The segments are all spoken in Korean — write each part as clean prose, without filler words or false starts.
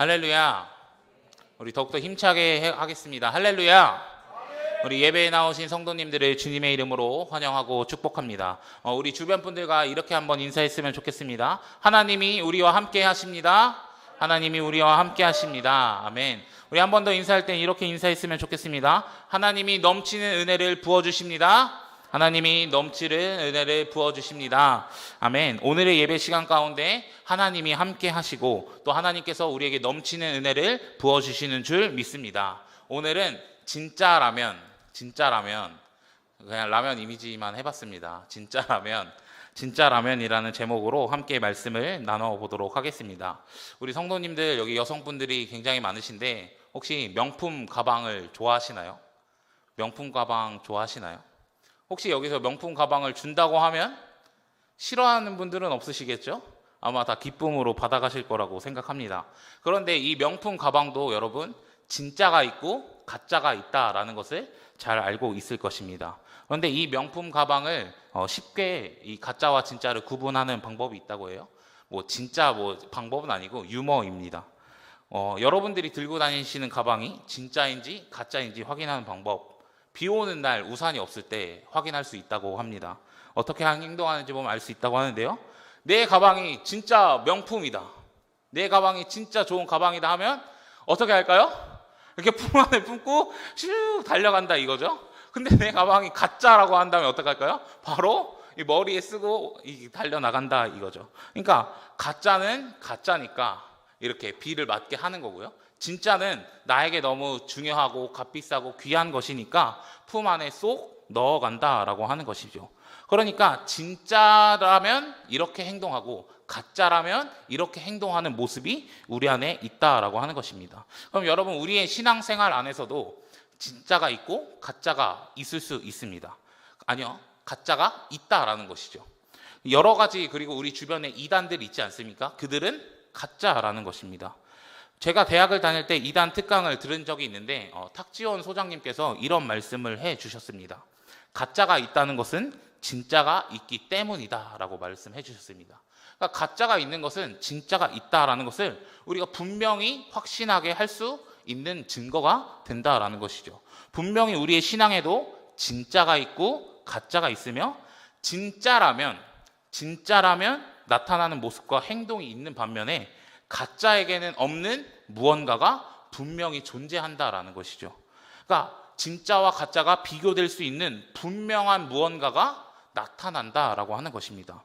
할렐루야. 우리 더욱더 힘차게 하겠습니다. 할렐루야. 우리 예배에 나오신 성도님들을 주님의 이름으로 환영하고 축복합니다. 우리 주변 분들과 이렇게 한번 인사했으면 좋겠습니다. 하나님이 우리와 함께 하십니다. 하나님이 우리와 함께 하십니다. 아멘. 우리 한 번 더 인사할 땐 이렇게 인사했으면 좋겠습니다. 하나님이 넘치는 은혜를 부어주십니다. 하나님이 넘치는 은혜를 부어주십니다. 아멘. 오늘의 예배 시간 가운데 하나님이 함께 하시고 또 하나님께서 우리에게 넘치는 은혜를 부어주시는 줄 믿습니다. 오늘은 진짜 라면 그냥 라면 이미지만 해봤습니다. 진짜 라면이라는 제목으로 함께 말씀을 나눠보도록 하겠습니다. 우리 성도님들 여기 여성분들이 굉장히 많으신데 혹시 명품 가방을 좋아하시나요? 명품 가방 좋아하시나요? 혹시 여기서 명품 가방을 준다고 하면 싫어하는 분들은 없으시겠죠? 아마 다 기쁨으로 받아가실 거라고 생각합니다. 그런데 이 명품 가방도 여러분 진짜가 있고 가짜가 있다라는 것을 잘 알고 있을 것입니다. 그런데 이 명품 가방을 쉽게 이 가짜와 진짜를 구분하는 방법이 있다고 해요. 진짜 방법은 아니고 유머입니다. 여러분들이 들고 다니시는 가방이 진짜인지 가짜인지 확인하는 방법, 비 오는 날 우산이 없을 때 확인할 수 있다고 합니다. 어떻게 행동하는지 보면 알 수 있다고 하는데요. 내 가방이 진짜 명품이다, 내 가방이 진짜 좋은 가방이다 하면 어떻게 할까요? 이렇게 품 안에 품고 슉 달려간다 이거죠. 근데 내 가방이 가짜라고 한다면 어떻게 할까요? 바로 이 머리에 쓰고 달려나간다 이거죠. 그러니까 가짜는 가짜니까 이렇게 비를 맞게 하는 거고요. 진짜는 나에게 너무 중요하고 값비싸고 귀한 것이니까 품 안에 쏙 넣어간다라고 하는 것이죠. 그러니까 진짜라면 이렇게 행동하고 가짜라면 이렇게 행동하는 모습이 우리 안에 있다라고 하는 것입니다. 그럼 여러분, 우리의 신앙생활 안에서도 진짜가 있고 가짜가 있을 수 있습니다. 아니요, 가짜가 있다라는 것이죠. 여러 가지, 그리고 우리 주변에 이단들이 있지 않습니까? 그들은 가짜라는 것입니다. 제가 대학을 다닐 때 이단 특강을 들은 적이 있는데 탁지원 소장님께서 이런 말씀을 해 주셨습니다. 가짜가 있다는 것은 진짜가 있기 때문이다 라고 말씀해 주셨습니다. 그러니까 가짜가 있는 것은 진짜가 있다라는 것을 우리가 분명히 확신하게 할 수 있는 증거가 된다라는 것이죠. 분명히 우리의 신앙에도 진짜가 있고 가짜가 있으며 진짜라면 나타나는 모습과 행동이 있는 반면에 가짜에게는 없는 무언가가 분명히 존재한다라는 것이죠. 그러니까 진짜와 가짜가 비교될 수 있는 분명한 무언가가 나타난다라고 하는 것입니다.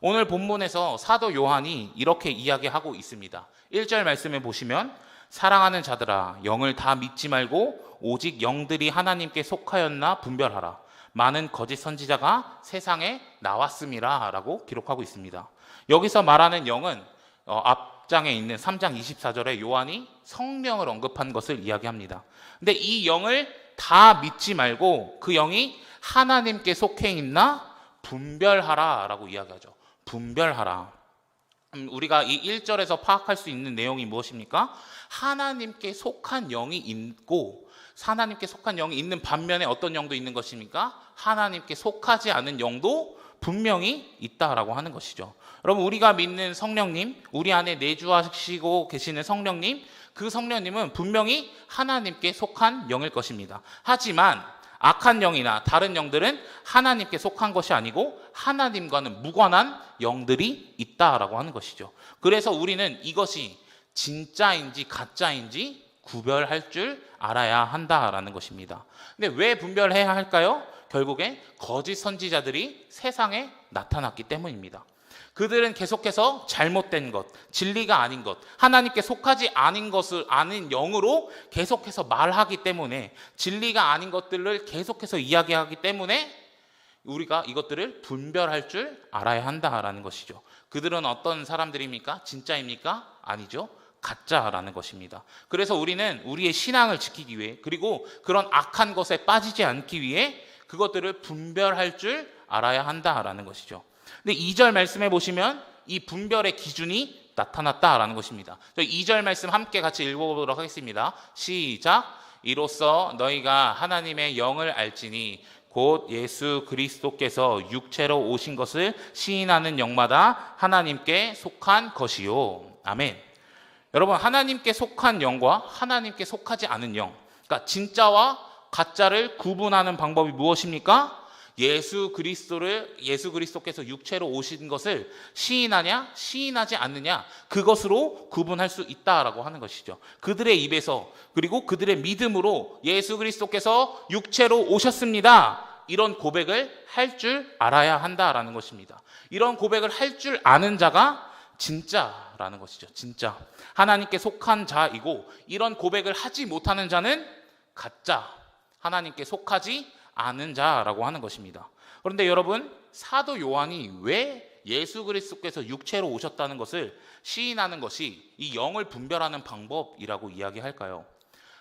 오늘 본문에서 사도 요한이 이렇게 이야기하고 있습니다. 1절 말씀에 보시면 사랑하는 자들아, 영을 다 믿지 말고 오직 영들이 하나님께 속하였나 분별하라. 많은 거짓 선지자가 세상에 나왔음이라 라고 기록하고 있습니다. 여기서 말하는 영은 앞장에 있는 3장 24절에 요한이 성령을 언급한 것을 이야기합니다. 근데 이 영을 다 믿지 말고 그 영이 하나님께 속해 있나 분별하라 라고 이야기하죠. 분별하라. 우리가 이 1절에서 파악할 수 있는 내용이 무엇입니까? 하나님께 속한 영이 있고, 하나님께 속한 영이 있는 반면에 어떤 영도 있는 것입니까? 하나님께 속하지 않은 영도 분명히 있다라고 하는 것이죠. 여러분, 우리가 믿는 성령님, 우리 안에 내주하시고 계시는 성령님, 그 성령님은 분명히 하나님께 속한 영일 것입니다. 하지만 악한 영이나 다른 영들은 하나님께 속한 것이 아니고 하나님과는 무관한 영들이 있다라고 하는 것이죠. 그래서 우리는 이것이 진짜인지 가짜인지 구별할 줄 알아야 한다라는 것입니다. 근데 왜 분별해야 할까요? 결국에 거짓 선지자들이 세상에 나타났기 때문입니다. 그들은 계속해서 잘못된 것, 진리가 아닌 것, 하나님께 속하지 않은 것을 아는 영으로 계속해서 말하기 때문에, 진리가 아닌 것들을 계속해서 이야기하기 때문에 우리가 이것들을 분별할 줄 알아야 한다라는 것이죠. 그들은 어떤 사람들입니까? 진짜입니까? 아니죠. 가짜라는 것입니다. 그래서 우리는 우리의 신앙을 지키기 위해, 그리고 그런 악한 것에 빠지지 않기 위해 그것들을 분별할 줄 알아야 한다라는 것이죠. 근데 2절 말씀해 보시면 이 분별의 기준이 나타났다라는 것입니다. 2절 말씀 함께 같이 읽어보도록 하겠습니다. 시작. 이로써 너희가 하나님의 영을 알지니 곧 예수 그리스도께서 육체로 오신 것을 시인하는 영마다 하나님께 속한 것이요. 아멘. 여러분, 하나님께 속한 영과 하나님께 속하지 않은 영, 그러니까 진짜와 가짜를 구분하는 방법이 무엇입니까? 예수 그리스도께서 육체로 오신 것을 시인하냐 시인하지 않느냐, 그것으로 구분할 수 있다라고 하는 것이죠. 그들의 입에서, 그리고 그들의 믿음으로 예수 그리스도께서 육체로 오셨습니다, 이런 고백을 할 줄 알아야 한다라는 것입니다. 이런 고백을 할 줄 아는 자가 진짜라는 것이죠. 진짜 하나님께 속한 자이고, 이런 고백을 하지 못하는 자는 가짜, 하나님께 속하지 않은 자라고 하는 것입니다. 그런데 여러분, 사도 요한이 왜 예수 그리스도께서 육체로 오셨다는 것을 시인하는 것이 이 영을 분별하는 방법이라고 이야기할까요?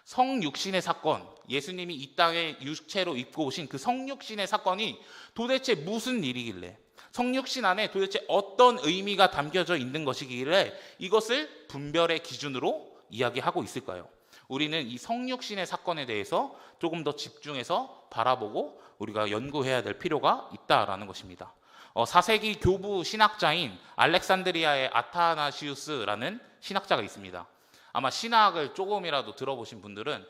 성육신의 사건, 예수님이 이 땅에 육체로 입고 오신 그 성육신의 사건이 도대체 무슨 일이길래, 성육신 안에 도대체 어떤 의미가 담겨져 있는 것이길래 이것을 분별의 기준으로 이야기하고 있을까요? 우리는 이 성육신의 사건에 대해서 조금 더 집중해서 바라보고 우리가 연구해야 될 필요가 있다라는 것입니다. 4세기 교부 신학자인 알렉산드리아의 아타나시우스라는 신학자가 있습니다. 아마 신학을 조금이라도 들어보신 분들은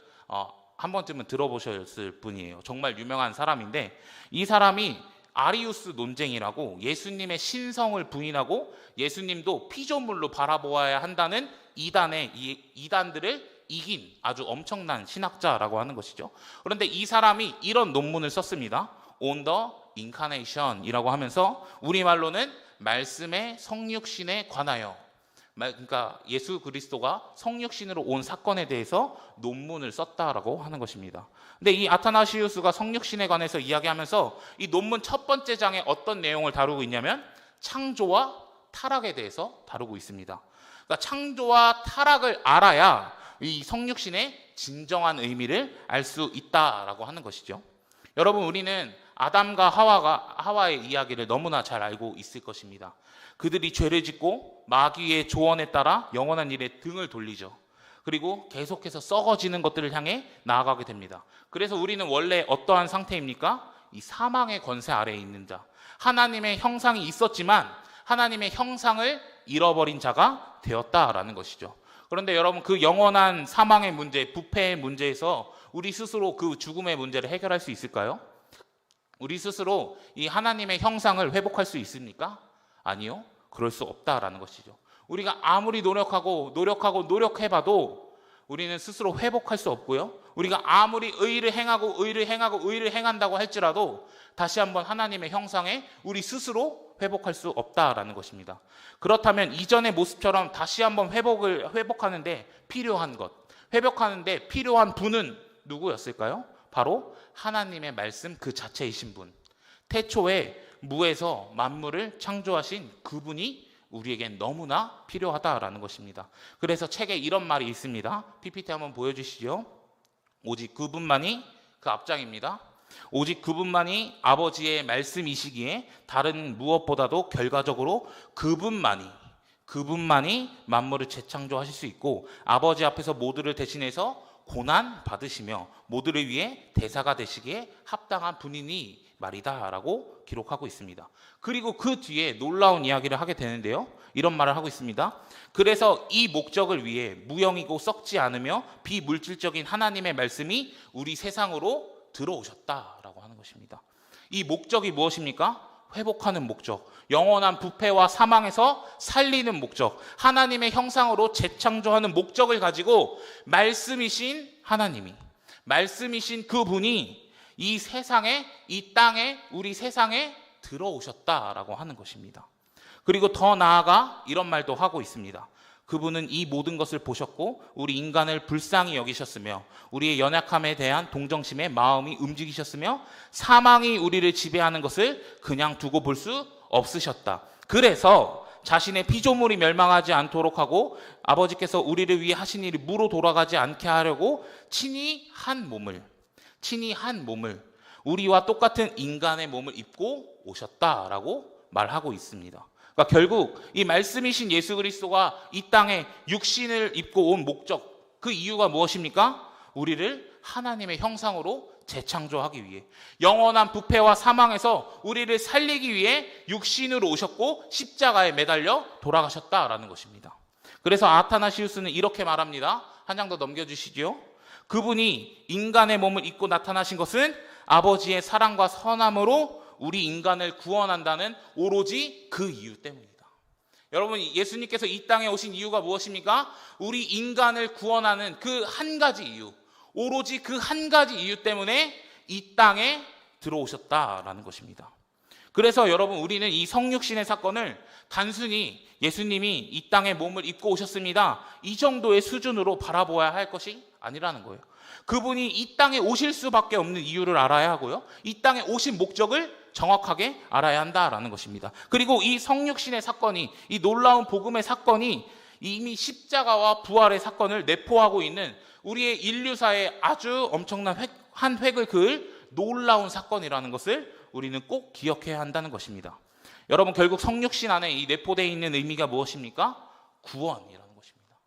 한 번쯤은 들어보셨을 분이에요. 정말 유명한 사람인데, 이 사람이 아리우스 논쟁이라고 예수님의 신성을 부인하고 예수님도 피조물로 바라보아야 한다는 이단들을 이긴 아주 엄청난 신학자라고 하는 것이죠. 그런데 이 사람이 이런 논문을 썼습니다. On the Incarnation이라고 하면서 우리말로는 말씀의 성육신에 관하여, 그러니까 예수 그리스도가 성육신으로 온 사건에 대해서 논문을 썼다라고 하는 것입니다. 근데 이 아타나시우스가 성육신에 관해서 이야기하면서 이 논문 첫 번째 장에 어떤 내용을 다루고 있냐면 창조와 타락에 대해서 다루고 있습니다. 그러니까 창조와 타락을 알아야 이 성육신의 진정한 의미를 알 수 있다라고 하는 것이죠. 여러분, 우리는 아담과 하와의 이야기를 너무나 잘 알고 있을 것입니다. 그들이 죄를 짓고 마귀의 조언에 따라 영원한 일에 등을 돌리죠. 그리고 계속해서 썩어지는 것들을 향해 나아가게 됩니다. 그래서 우리는 원래 어떠한 상태입니까? 이 사망의 권세 아래에 있는 자, 하나님의 형상이 있었지만 하나님의 형상을 잃어버린 자가 되었다라는 것이죠. 그런데 여러분, 그 영원한 사망의 문제, 부패의 문제에서 우리 스스로 그 죽음의 문제를 해결할 수 있을까요? 우리 스스로 이 하나님의 형상을 회복할 수 있습니까? 아니요, 그럴 수 없다라는 것이죠. 우리가 아무리 노력해봐도 우리는 스스로 회복할 수 없고요. 우리가 아무리 의를 행한다고 할지라도 다시 한번 하나님의 형상에 우리 스스로 회복할 수 없다라는 것입니다. 그렇다면 이전의 모습처럼 다시 한번 회복하는데 필요한 분은 누구였을까요? 바로 하나님의 말씀 그 자체이신 분, 태초에 무에서 만물을 창조하신 그분이 우리에겐 너무나 필요하다라는 것입니다. 그래서 책에 이런 말이 있습니다. PPT 한번 보여주시죠. 오직 그분만이, 그 앞장입니다. 오직 그분만이 아버지의 말씀이시기에 다른 무엇보다도 결과적으로 그분만이 만물을 재창조하실 수 있고, 아버지 앞에서 모두를 대신해서 고난 받으시며 모두를 위해 대사가 되시기에 합당한 분이니 말이다 라고 기록하고 있습니다. 그리고 그 뒤에 놀라운 이야기를 하게 되는데요, 이런 말을 하고 있습니다. 그래서 이 목적을 위해 무형이고 썩지 않으며 비물질적인 하나님의 말씀이 우리 세상으로 들어오셨다라고 하는 것입니다. 이 목적이 무엇입니까? 회복하는 목적, 영원한 부패와 사망에서 살리는 목적, 하나님의 형상으로 재창조하는 목적을 가지고 말씀이신 하나님이, 말씀이신 그분이 이 세상에, 이 땅에, 우리 세상에 들어오셨다라고 하는 것입니다. 그리고 더 나아가 이런 말도 하고 있습니다. 그분은 이 모든 것을 보셨고 우리 인간을 불쌍히 여기셨으며 우리의 연약함에 대한 동정심에 마음이 움직이셨으며 사망이 우리를 지배하는 것을 그냥 두고 볼 수 없으셨다. 그래서 자신의 피조물이 멸망하지 않도록 하고 아버지께서 우리를 위해 하신 일이 무로 돌아가지 않게 하려고 친히 한 몸을 우리와 똑같은 인간의 몸을 입고 오셨다라고 말하고 있습니다. 그러니까 결국 이 말씀이신 예수 그리스도가 이 땅에 육신을 입고 온 목적, 그 이유가 무엇입니까? 우리를 하나님의 형상으로 재창조하기 위해, 영원한 부패와 사망에서 우리를 살리기 위해 육신으로 오셨고 십자가에 매달려 돌아가셨다라는 것입니다. 그래서 아타나시우스는 이렇게 말합니다. 한 장 더 넘겨주시죠. 그분이 인간의 몸을 입고 나타나신 것은 아버지의 사랑과 선함으로 우리 인간을 구원한다는 오로지 그 이유 때문이다. 여러분, 예수님께서 이 땅에 오신 이유가 무엇입니까? 우리 인간을 구원하는 그 한 가지 이유, 오로지 그 한 가지 이유 때문에 이 땅에 들어오셨다라는 것입니다. 그래서 여러분, 우리는 이 성육신의 사건을 단순히 예수님이 이 땅에 몸을 입고 오셨습니다, 이 정도의 수준으로 바라보아야 할 것이 아니라는 거예요. 그분이 이 땅에 오실 수밖에 없는 이유를 알아야 하고요, 이 땅에 오신 목적을 정확하게 알아야 한다라는 것입니다. 그리고 이 성육신의 사건이, 이 놀라운 복음의 사건이 이미 십자가와 부활의 사건을 내포하고 있는 우리의 인류사의 아주 엄청난 한 획을 그을 놀라운 사건이라는 것을 우리는 꼭 기억해야 한다는 것입니다. 여러분, 결국 성육신 안에 이 내포되어 있는 의미가 무엇입니까? 구원이라는 것입니다.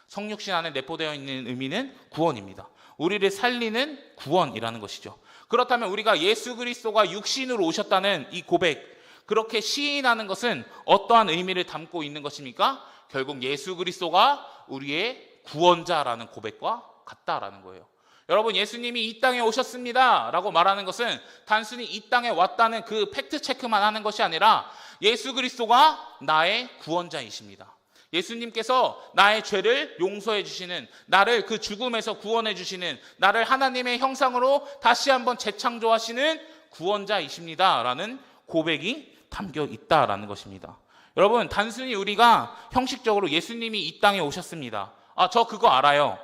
성육신 안에 내포되어 있는 의미는 구원입니다. 우리를 살리는 구원이라는 것이죠. 그렇다면 우리가 예수 그리스도가 육신으로 오셨다는 이 고백, 그렇게 시인하는 것은 어떠한 의미를 담고 있는 것입니까? 결국 예수 그리스도가 우리의 구원자라는 고백과 같다라는 거예요. 여러분, 예수님이 이 땅에 오셨습니다 라고 말하는 것은 단순히 이 땅에 왔다는 그 팩트 체크만 하는 것이 아니라 예수 그리스도가 나의 구원자이십니다. 예수님께서 나의 죄를 용서해 주시는, 나를 그 죽음에서 구원해 주시는, 나를 하나님의 형상으로 다시 한번 재창조하시는 구원자이십니다 라는 고백이 담겨 있다라는 것입니다. 여러분, 단순히 우리가 형식적으로 예수님이 이 땅에 오셨습니다, 저 그거 알아요,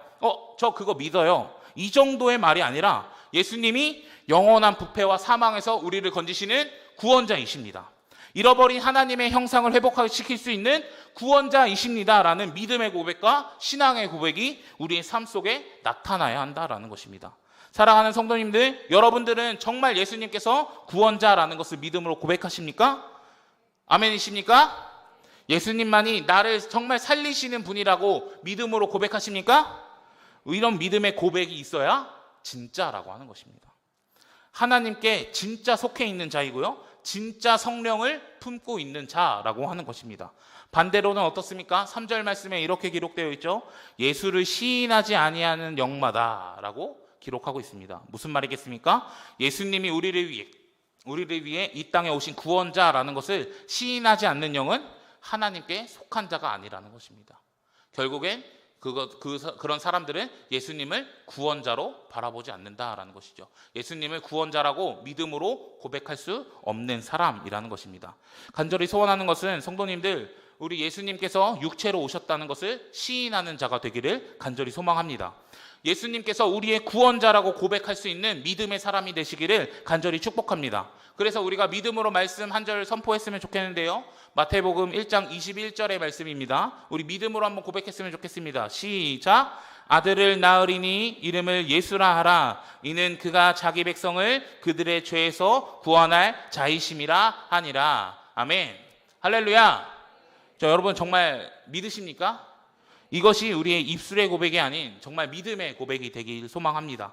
저 그거 믿어요, 이 정도의 말이 아니라 예수님이 영원한 부패와 사망에서 우리를 건지시는 구원자이십니다. 잃어버린 하나님의 형상을 회복시킬 수 있는 구원자이십니다라는 믿음의 고백과 신앙의 고백이 우리의 삶 속에 나타나야 한다라는 것입니다. 사랑하는 성도님들, 여러분들은 정말 예수님께서 구원자라는 것을 믿음으로 고백하십니까? 아멘이십니까? 예수님만이 나를 정말 살리시는 분이라고 믿음으로 고백하십니까? 이런 믿음의 고백이 있어야 진짜라고 하는 것입니다. 하나님께 진짜 속해 있는 자이고요, 진짜 성령을 품고 있는 자라고 하는 것입니다. 반대로는 어떻습니까? 3절 말씀에 이렇게 기록되어 있죠. 예수를 시인하지 아니하는 영마다 라고 기록하고 있습니다. 무슨 말이겠습니까? 예수님이 우리를 위해 이 땅에 오신 구원자라는 것을 시인하지 않는 영은 하나님께 속한 자가 아니라는 것입니다. 결국엔 그런 사람들은 예수님을 구원자로 바라보지 않는다라는 것이죠. 예수님을 구원자라고 믿음으로 고백할 수 없는 사람이라는 것입니다. 간절히 소원하는 것은 성도님들, 우리 예수님께서 육체로 오셨다는 것을 시인하는 자가 되기를 간절히 소망합니다. 예수님께서 우리의 구원자라고 고백할 수 있는 믿음의 사람이 되시기를 간절히 축복합니다. 그래서 우리가 믿음으로 말씀 한 절 선포했으면 좋겠는데요, 마태복음 1장 21절의 말씀입니다. 우리 믿음으로 한번 고백했으면 좋겠습니다. 시작. 아들을 낳으리니 이름을 예수라 하라. 이는 그가 자기 백성을 그들의 죄에서 구원할 자이심이라 하니라. 아멘. 할렐루야. 여러분, 정말 믿으십니까? 이것이 우리의 입술의 고백이 아닌 정말 믿음의 고백이 되길 소망합니다.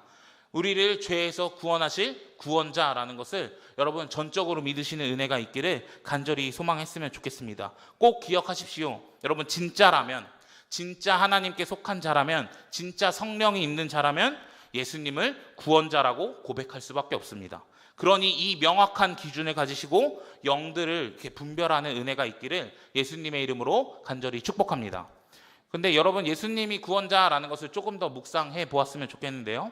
우리를 죄에서 구원하실 구원자라는 것을 여러분 전적으로 믿으시는 은혜가 있기를 간절히 소망했으면 좋겠습니다. 꼭 기억하십시오. 여러분, 진짜라면, 진짜 하나님께 속한 자라면, 진짜 성령이 있는 자라면 예수님을 구원자라고 고백할 수밖에 없습니다. 그러니 이 명확한 기준을 가지시고 영들을 이렇게 분별하는 은혜가 있기를 예수님의 이름으로 간절히 축복합니다. 근데 여러분, 예수님이 구원자라는 것을 조금 더 묵상해 보았으면 좋겠는데요,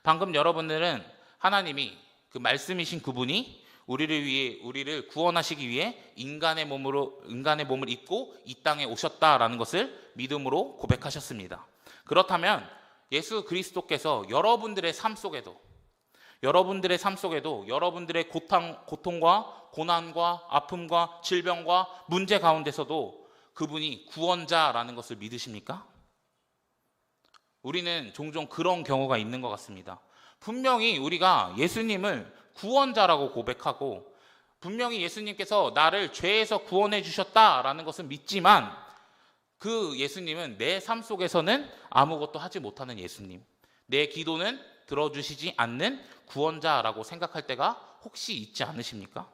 방금 여러분들은 하나님이 그 말씀이신 그분이 우리를 구원하시기 위해 인간의 몸을 입고 이 땅에 오셨다라는 것을 믿음으로 고백하셨습니다. 그렇다면 예수 그리스도께서 여러분들의 삶 속에도 여러분들의 고통과 고난과 아픔과 질병과 문제 가운데서도 그분이 구원자라는 것을 믿으십니까? 우리는 종종 그런 경우가 있는 것 같습니다. 분명히 우리가 예수님을 구원자라고 고백하고 분명히 예수님께서 나를 죄에서 구원해 주셨다라는 것은 믿지만 그 예수님은 내 삶 속에서는 아무것도 하지 못하는 예수님, 내 기도는 들어주시지 않는 구원자라고 생각할 때가 혹시 있지 않으십니까?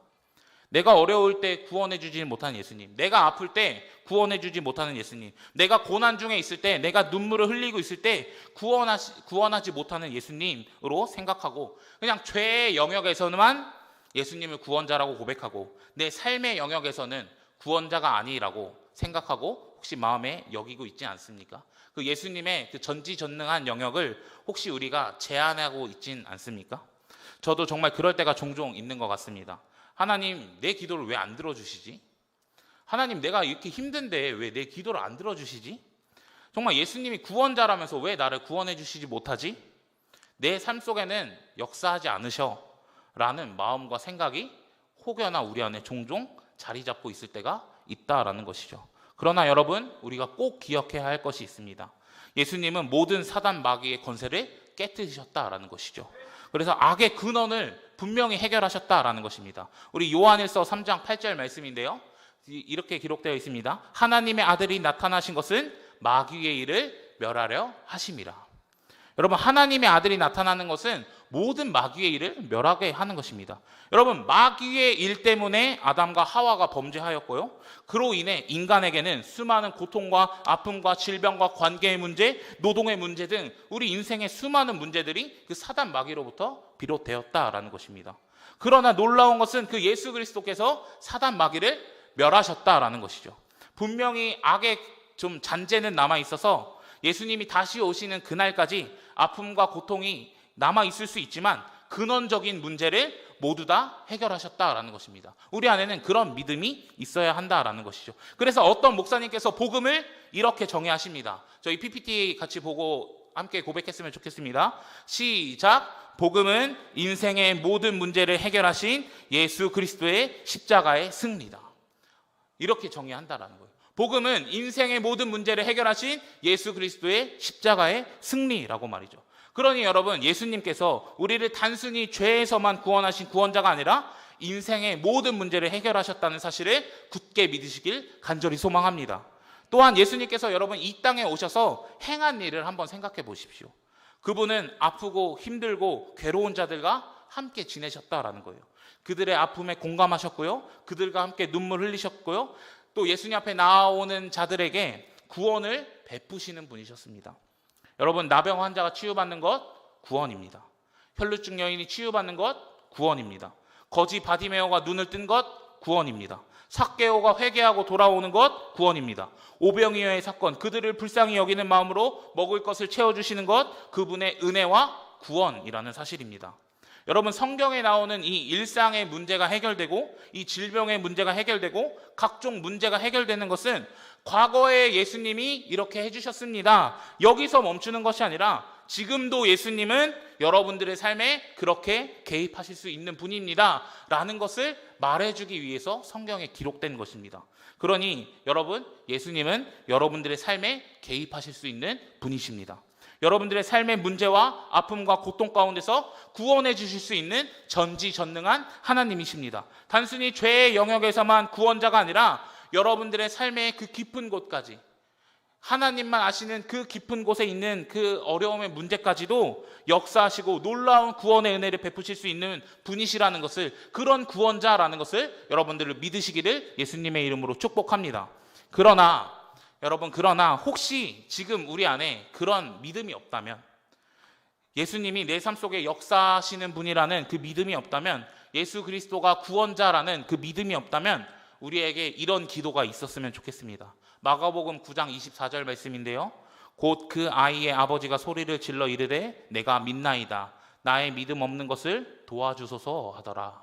내가 어려울 때 구원해 주지 못하는 예수님, 내가 아플 때 구원해 주지 못하는 예수님, 내가 고난 중에 있을 때, 내가 눈물을 흘리고 있을 때 구원하지 못하는 예수님으로 생각하고, 그냥 죄의 영역에서만 예수님을 구원자라고 고백하고, 내 삶의 영역에서는 구원자가 아니라고 생각하고 혹시 마음에 여기고 있지 않습니까? 그 예수님의 그 전지전능한 영역을 혹시 우리가 제한하고 있진 않습니까? 저도 정말 그럴 때가 종종 있는 것 같습니다. 하나님, 내 기도를 왜 안 들어주시지? 하나님, 내가 이렇게 힘든데 왜 내 기도를 안 들어주시지? 정말 예수님이 구원자라면서 왜 나를 구원해 주시지 못하지? 내 삶 속에는 역사하지 않으셔 라는 마음과 생각이 혹여나 우리 안에 종종 자리 잡고 있을 때가 있다라는 것이죠. 그러나 여러분, 우리가 꼭 기억해야 할 것이 있습니다. 예수님은 모든 사단 마귀의 권세를 깨뜨리셨다라는 것이죠. 그래서 악의 근원을 분명히 해결하셨다라는 것입니다. 우리 요한일서 3장 8절 말씀인데요, 이렇게 기록되어 있습니다. 하나님의 아들이 나타나신 것은 마귀의 일을 멸하려 하심이라. 여러분, 하나님의 아들이 나타나는 것은 모든 마귀의 일을 멸하게 하는 것입니다. 여러분, 마귀의 일 때문에 아담과 하와가 범죄하였고요, 그로 인해 인간에게는 수많은 고통과 아픔과 질병과 관계의 문제, 노동의 문제 등 우리 인생의 수많은 문제들이 그 사단 마귀로부터 비롯되었다라는 것입니다. 그러나 놀라운 것은 그 예수 그리스도께서 사단 마귀를 멸하셨다라는 것이죠. 분명히 악의 좀 잔재는 남아 있어서 예수님이 다시 오시는 그날까지 아픔과 고통이 남아 있을 수 있지만 근원적인 문제를 모두 다 해결하셨다라는 것입니다. 우리 안에는 그런 믿음이 있어야 한다라는 것이죠. 그래서 어떤 목사님께서 복음을 이렇게 정의하십니다. 저희 PPT 같이 보고 함께 고백했으면 좋겠습니다. 시작. 복음은 인생의 모든 문제를 해결하신 예수 그리스도의 십자가의 승리다. 이렇게 정의한다라는 거예요. 복음은 인생의 모든 문제를 해결하신 예수 그리스도의 십자가의 승리라고 말이죠. 그러니 여러분, 예수님께서 우리를 단순히 죄에서만 구원하신 구원자가 아니라 인생의 모든 문제를 해결하셨다는 사실을 굳게 믿으시길 간절히 소망합니다. 또한 예수님께서 여러분 이 땅에 오셔서 행한 일을 한번 생각해 보십시오. 그분은 아프고 힘들고 괴로운 자들과 함께 지내셨다라는 거예요. 그들의 아픔에 공감하셨고요, 그들과 함께 눈물 흘리셨고요, 또 예수님 앞에 나오는 자들에게 구원을 베푸시는 분이셨습니다. 여러분, 나병 환자가 치유받는 것 구원입니다. 혈루증 여인이 치유받는 것 구원입니다. 거지 바디메오가 눈을 뜬 것 구원입니다. 삭개오가 회개하고 돌아오는 것 구원입니다. 오병이어의 사건, 그들을 불쌍히 여기는 마음으로 먹을 것을 채워주시는 것, 그분의 은혜와 구원이라는 사실입니다. 여러분, 성경에 나오는 이 일상의 문제가 해결되고 이 질병의 문제가 해결되고 각종 문제가 해결되는 것은 과거에 예수님이 이렇게 해주셨습니다, 여기서 멈추는 것이 아니라 지금도 예수님은 여러분들의 삶에 그렇게 개입하실 수 있는 분입니다 라는 것을 말해주기 위해서 성경에 기록된 것입니다. 그러니 여러분, 예수님은 여러분들의 삶에 개입하실 수 있는 분이십니다. 여러분들의 삶의 문제와 아픔과 고통 가운데서 구원해 주실 수 있는 전지전능한 하나님이십니다. 단순히 죄의 영역에서만 구원자가 아니라 여러분들의 삶의 그 깊은 곳까지, 하나님만 아시는 그 깊은 곳에 있는 그 어려움의 문제까지도 역사하시고 놀라운 구원의 은혜를 베푸실 수 있는 분이시라는 것을, 그런 구원자라는 것을 여러분들을 믿으시기를 예수님의 이름으로 축복합니다. 그러나 혹시 지금 우리 안에 그런 믿음이 없다면, 예수님이 내 삶 속에 역사하시는 분이라는 그 믿음이 없다면, 예수 그리스도가 구원자라는 그 믿음이 없다면 우리에게 이런 기도가 있었으면 좋겠습니다. 마가복음 9장 24절 말씀인데요, 곧 그 아이의 아버지가 소리를 질러 이르되 내가 믿나이다, 나의 믿음 없는 것을 도와주소서 하더라.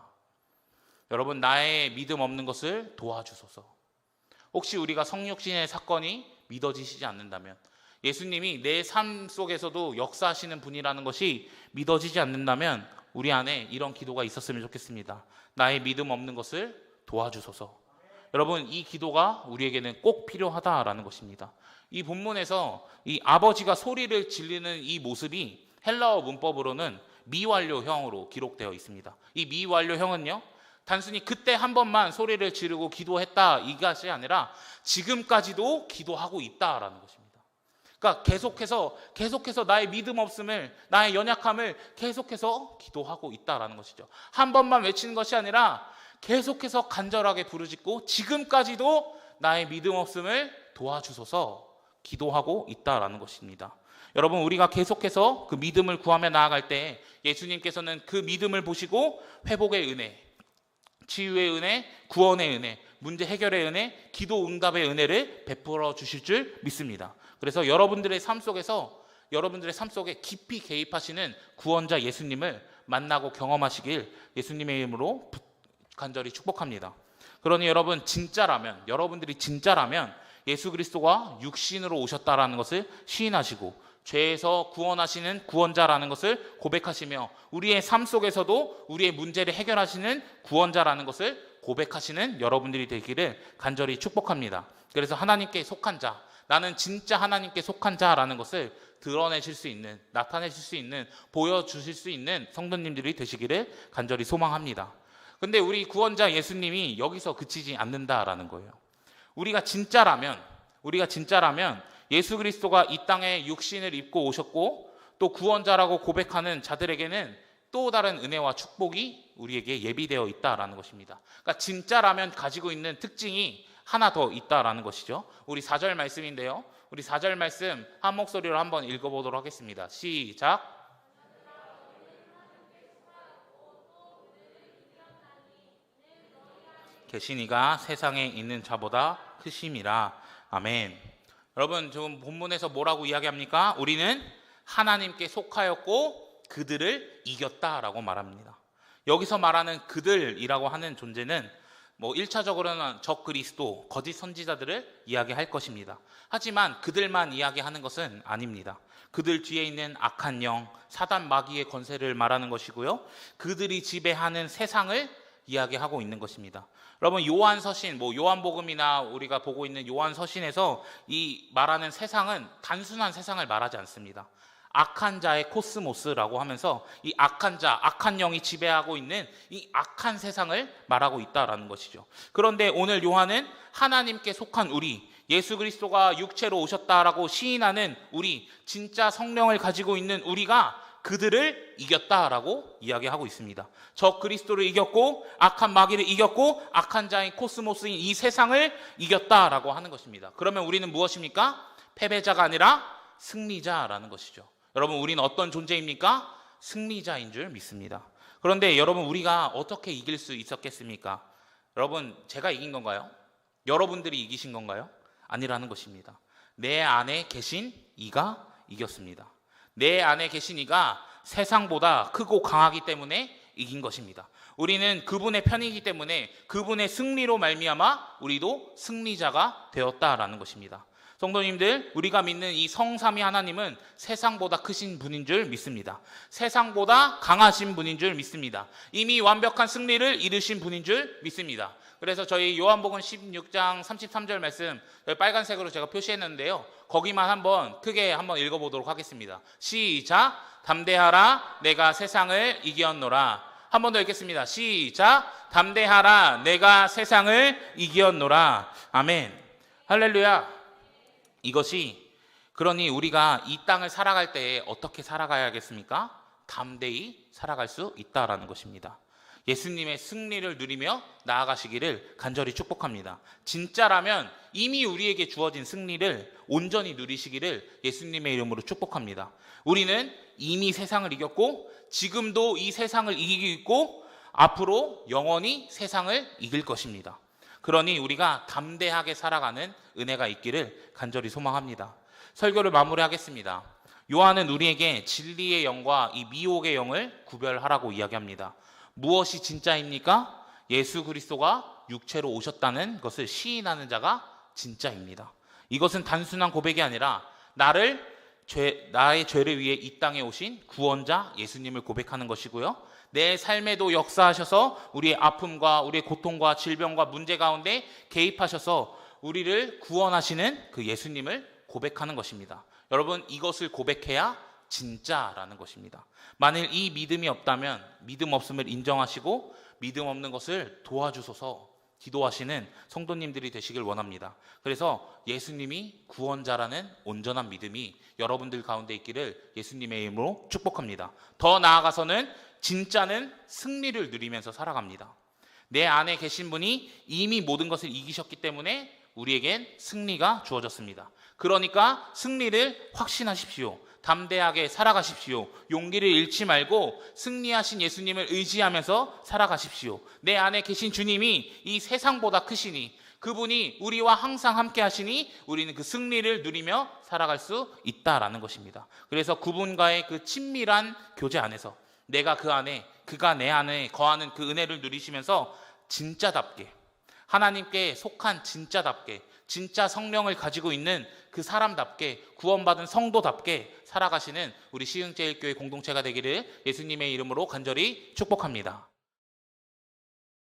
여러분, 나의 믿음 없는 것을 도와주소서. 혹시 우리가 성육신의 사건이 믿어지시지 않는다면, 예수님이 내 삶 속에서도 역사하시는 분이라는 것이 믿어지지 않는다면 우리 안에 이런 기도가 있었으면 좋겠습니다. 나의 믿음 없는 것을 도와주소서. 여러분, 이 기도가 우리에게는 꼭 필요하다라는 것입니다. 이 본문에서 이 아버지가 소리를 지르는 이 모습이 헬라어 문법으로는 미완료형으로 기록되어 있습니다. 이 미완료형은요, 단순히 그때 한 번만 소리를 지르고 기도했다 이것이 아니라 지금까지도 기도하고 있다라는 것입니다. 그러니까 계속해서 나의 믿음 없음을, 나의 연약함을 계속해서 기도하고 있다라는 것이죠. 한 번만 외치는 것이 아니라 계속해서 간절하게 부르짖고 지금까지도 나의 믿음 없음을 도와주소서 기도하고 있다라는 것입니다. 여러분, 우리가 계속해서 그 믿음을 구하며 나아갈 때 예수님께서는 그 믿음을 보시고 회복의 은혜, 치유의 은혜, 구원의 은혜, 문제 해결의 은혜, 기도 응답의 은혜를 베풀어 주실 줄 믿습니다. 그래서 여러분들의 삶 속에 깊이 개입하시는 구원자 예수님을 만나고 경험하시길 예수님의 이름으로 간절히 축복합니다. 그러니 여러분들이 진짜라면 예수 그리스도가 육신으로 오셨다라는 것을 시인하시고 죄에서 구원하시는 구원자라는 것을 고백하시며 우리의 삶 속에서도 우리의 문제를 해결하시는 구원자라는 것을 고백하시는 여러분들이 되기를 간절히 축복합니다. 그래서 하나님께 속한 자, 나는 진짜 하나님께 속한 자라는 것을 드러내실 수 있는, 나타내실 수 있는, 보여주실 수 있는 성도님들이 되시기를 간절히 소망합니다. 근데 우리 구원자 예수님이 여기서 그치지 않는다라는 거예요. 우리가 진짜라면 예수 그리스도가 이 땅에 육신을 입고 오셨고 또 구원자라고 고백하는 자들에게는 또 다른 은혜와 축복이 우리에게 예비되어 있다라는 것입니다. 그러니까 진짜라면 가지고 있는 특징이 하나 더 있다라는 것이죠. 우리 4절 말씀인데요. 우리 4절 말씀 한 목소리로 한번 읽어보도록 하겠습니다. 시작. 계시니가 세상에 있는 자보다 크심이라. 아멘. 여러분, 지금 본문에서 뭐라고 이야기합니까? 우리는 하나님께 속하였고 그들을 이겼다라고 말합니다. 여기서 말하는 그들이라고 하는 존재는 1차적으로는 적그리스도, 거짓 선지자들을 이야기할 것입니다. 하지만 그들만 이야기하는 것은 아닙니다. 그들 뒤에 있는 악한 영, 사단 마귀의 권세를 말하는 것이고요. 그들이 지배하는 세상을 이야기하고 있는 것입니다. 여러분, 요한서신, 요한복음이나 우리가 보고 있는 요한서신에서 이 말하는 세상은 단순한 세상을 말하지 않습니다. 악한 자의 코스모스라고 하면서 이 악한 자, 악한 영이 지배하고 있는 이 악한 세상을 말하고 있다라는 것이죠. 그런데 오늘 요한은 하나님께 속한 우리, 예수 그리스도가 육체로 오셨다라고 시인하는 우리, 진짜 성령을 가지고 있는 우리가 그들을 이겼다라고 이야기하고 있습니다. 적 그리스도를 이겼고 악한 마귀를 이겼고 악한 자인 코스모스인 이 세상을 이겼다라고 하는 것입니다. 그러면 우리는 무엇입니까? 패배자가 아니라 승리자라는 것이죠. 여러분, 우리는 어떤 존재입니까? 승리자인 줄 믿습니다. 그런데 여러분, 우리가 어떻게 이길 수 있었겠습니까? 여러분, 제가 이긴 건가요? 여러분들이 이기신 건가요? 아니라는 것입니다. 내 안에 계신 이가 이겼습니다. 내 안에 계신 이가 세상보다 크고 강하기 때문에 이긴 것입니다. 우리는 그분의 편이기 때문에 그분의 승리로 말미암아 우리도 승리자가 되었다라는 것입니다. 성도님들, 우리가 믿는 이 성삼위 하나님은 세상보다 크신 분인 줄 믿습니다. 세상보다 강하신 분인 줄 믿습니다. 이미 완벽한 승리를 이루신 분인 줄 믿습니다. 그래서 저희 요한복음 16장 33절 말씀 빨간색으로 제가 표시했는데요. 거기만 한번 크게 한번 읽어보도록 하겠습니다. 시작. 담대하라, 내가 세상을 이겼노라. 한 번 더 읽겠습니다. 시작. 담대하라, 내가 세상을 이겼노라. 아멘. 할렐루야. 그러니 우리가 이 땅을 살아갈 때 어떻게 살아가야겠습니까? 담대히 살아갈 수 있다라는 것입니다. 예수님의 승리를 누리며 나아가시기를 간절히 축복합니다. 진짜라면 이미 우리에게 주어진 승리를 온전히 누리시기를 예수님의 이름으로 축복합니다. 우리는 이미 세상을 이겼고 지금도 이 세상을 이기고 있고 앞으로 영원히 세상을 이길 것입니다. 그러니 우리가 담대하게 살아가는 은혜가 있기를 간절히 소망합니다. 설교를 마무리하겠습니다. 요한은 우리에게 진리의 영과 이 미혹의 영을 구별하라고 이야기합니다. 무엇이 진짜입니까? 예수 그리스도가 육체로 오셨다는 것을 시인하는 자가 진짜입니다. 이것은 단순한 고백이 아니라 나의 죄를 위해 이 땅에 오신 구원자 예수님을 고백하는 것이고요. 내 삶에도 역사하셔서 우리의 아픔과 우리의 고통과 질병과 문제 가운데 개입하셔서 우리를 구원하시는 그 예수님을 고백하는 것입니다. 여러분, 이것을 고백해야 진짜라는 것입니다. 만일 이 믿음이 없다면 믿음 없음을 인정하시고 믿음 없는 것을 도와주소서 기도하시는 성도님들이 되시길 원합니다. 그래서 예수님이 구원자라는 온전한 믿음이 여러분들 가운데 있기를 예수님의 이름으로 축복합니다. 더 나아가서는 진짜는 승리를 누리면서 살아갑니다. 내 안에 계신 분이 이미 모든 것을 이기셨기 때문에 우리에겐 승리가 주어졌습니다. 그러니까 승리를 확신하십시오. 담대하게 살아가십시오. 용기를 잃지 말고 승리하신 예수님을 의지하면서 살아가십시오. 내 안에 계신 주님이 이 세상보다 크시니, 그분이 우리와 항상 함께 하시니 우리는 그 승리를 누리며 살아갈 수 있다라는 것입니다. 그래서 그분과의 그 친밀한 교제 안에서 내가 그 안에, 그가 내 안에 거하는 그 은혜를 누리시면서 진짜답게, 하나님께 속한 진짜답게, 진짜 성령을 가지고 있는 그 사람답게, 구원받은 성도답게 살아가시는 우리 시흥제일교회 공동체가 되기를 예수님의 이름으로 간절히 축복합니다.